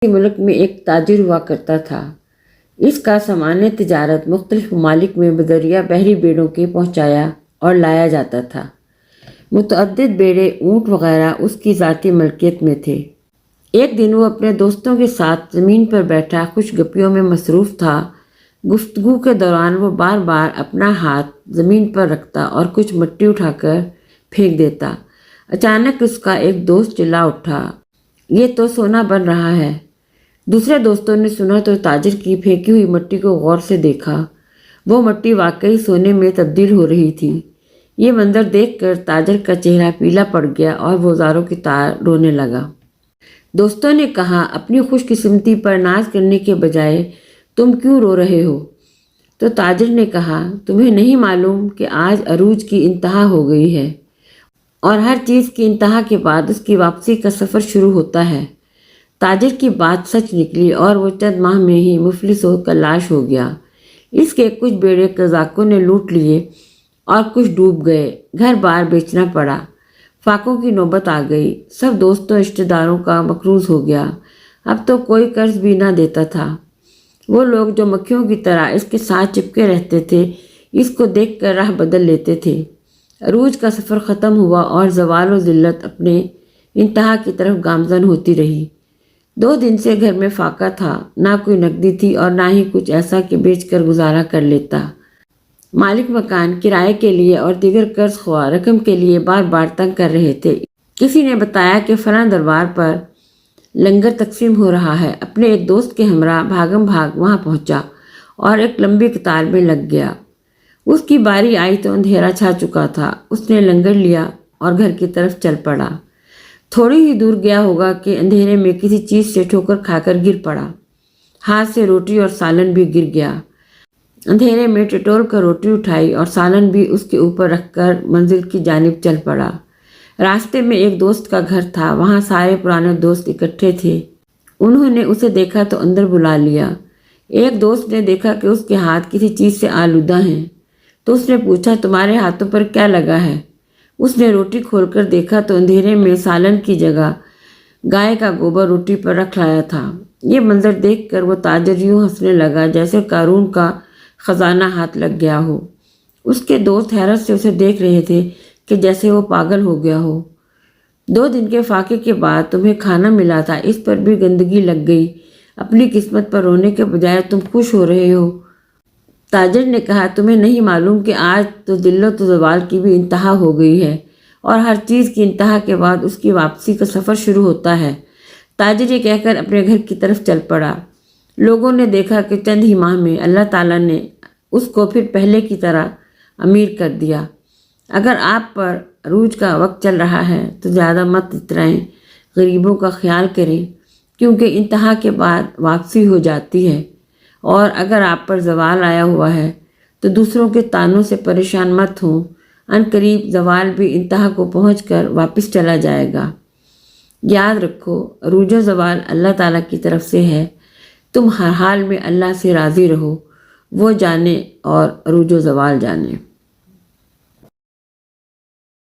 ملک میں ایک تاجر ہوا کرتا تھا۔ اس کا سامان تجارت مختلف ممالک میں بذریعہ بحری بیڑوں کے پہنچایا اور لایا جاتا تھا۔ متعدد بیڑے، اونٹ وغیرہ اس کی ذاتی ملکیت میں تھے۔ ایک دن وہ اپنے دوستوں کے ساتھ زمین پر بیٹھا خوش گپیوں میں مصروف تھا۔ گفتگو کے دوران وہ بار بار اپنا ہاتھ زمین پر رکھتا اور کچھ مٹی اٹھا کر پھینک دیتا۔ اچانک اس کا ایک دوست چلا اٹھا، یہ تو سونا بن رہا ہے۔ دوسرے دوستوں نے سنا تو تاجر کی پھینکی ہوئی مٹی کو غور سے دیکھا۔ وہ مٹی واقعی سونے میں تبدیل ہو رہی تھی۔ یہ منظر دیکھ کر تاجر کا چہرہ پیلا پڑ گیا اور وہ زاروں کی طرح رونے لگا۔ دوستوں نے کہا، اپنی خوش قسمتی پر ناز کرنے کے بجائے تم کیوں رو رہے ہو؟ تو تاجر نے کہا، تمہیں نہیں معلوم کہ آج عروج کی انتہا ہو گئی ہے اور ہر چیز کی انتہا کے بعد اس کی واپسی کا سفر شروع ہوتا ہے۔ تاجر کی بات سچ نکلی اور وہ چند ماہ میں ہی مفلس ہو کر لاش ہو گیا۔ اس کے کچھ بیڑے قزاقوں نے لوٹ لیے اور کچھ ڈوب گئے۔ گھر بار بیچنا پڑا۔ فاقوں کی نوبت آ گئی۔ سب دوستوں رشتہ داروں کا مقروض ہو گیا۔ اب تو کوئی قرض بھی نہ دیتا تھا۔ وہ لوگ جو مکھیوں کی طرح اس کے ساتھ چپکے رہتے تھے، اس کو دیکھ کر راہ بدل لیتے تھے۔ عروج کا سفر ختم ہوا اور زوال و ذلت اپنے انتہا کی طرف گامزن ہوتی رہی۔ 2 دن سے گھر میں فاقہ تھا، نہ کوئی نقدی تھی اور نہ ہی کچھ ایسا کہ بیچ کر گزارا کر لیتا۔ مالک مکان کرائے کے لیے اور دیگر قرض خواہ رقم کے لیے بار بار تنگ کر رہے تھے۔ کسی نے بتایا کہ فلاں دربار پر لنگر تقسیم ہو رہا ہے۔ اپنے ایک دوست کے ہمراہ بھاگم بھاگ وہاں پہنچا اور ایک لمبی قطار میں لگ گیا۔ اس کی باری آئی تو اندھیرا چھا چکا تھا۔ اس نے لنگر لیا اور گھر کی طرف چل پڑا۔ تھوڑی ہی دور گیا ہوگا کہ اندھیرے میں کسی چیز سے ٹھوکر کھا کر گر پڑا۔ ہاتھ سے روٹی اور سالن بھی گر گیا۔ اندھیرے میں ٹٹول کر روٹی اٹھائی اور سالن بھی اس کے اوپر رکھ کر منزل کی جانب چل پڑا۔ راستے میں ایک دوست کا گھر تھا، وہاں سارے پرانے دوست اکٹھے تھے۔ انہوں نے اسے دیکھا تو اندر بلا لیا۔ ایک دوست نے دیکھا کہ اس کے ہاتھ کسی چیز سے آلودہ ہیں تو اس نے پوچھا، تمہارے ہاتھوں پر کیا لگا ہے؟ اس نے روٹی کھول کر دیکھا تو اندھیرے میں سالن کی جگہ گائے کا گوبر روٹی پر رکھ لایا تھا۔ یہ منظر دیکھ کر وہ تاجر یوں ہنسنے لگا جیسے قارون کا خزانہ ہاتھ لگ گیا ہو۔ اس کے دوست حیرت سے اسے دیکھ رہے تھے کہ جیسے وہ پاگل ہو گیا ہو۔ 2 دن کے فاقے کے بعد تمہیں کھانا ملا تھا، اس پر بھی گندگی لگ گئی۔ اپنی قسمت پر رونے کے بجائے تم خوش ہو رہے ہو۔ تاجر نے کہا، تمہیں نہیں معلوم کہ آج تو ذلت و زوال کی بھی انتہا ہو گئی ہے اور ہر چیز کی انتہا کے بعد اس کی واپسی کا سفر شروع ہوتا ہے۔ تاجر یہ کہہ کر اپنے گھر کی طرف چل پڑا۔ لوگوں نے دیکھا کہ چند ہی ماہ میں اللہ تعالیٰ نے اس کو پھر پہلے کی طرح امیر کر دیا۔ اگر آپ پر عروج کا وقت چل رہا ہے تو زیادہ مت اترائیں، غریبوں کا خیال کریں، کیونکہ انتہا کے بعد واپسی ہو جاتی ہے۔ اور اگر آپ پر زوال آیا ہوا ہے تو دوسروں کے طعنوں سے پریشان مت ہوں، عنقریب زوال بھی انتہا کو پہنچ کر واپس چلا جائے گا۔ یاد رکھو، عروج و زوال اللہ تعالیٰ کی طرف سے ہے۔ تم ہر حال میں اللہ سے راضی رہو، وہ جانے اور عروج و زوال جانے۔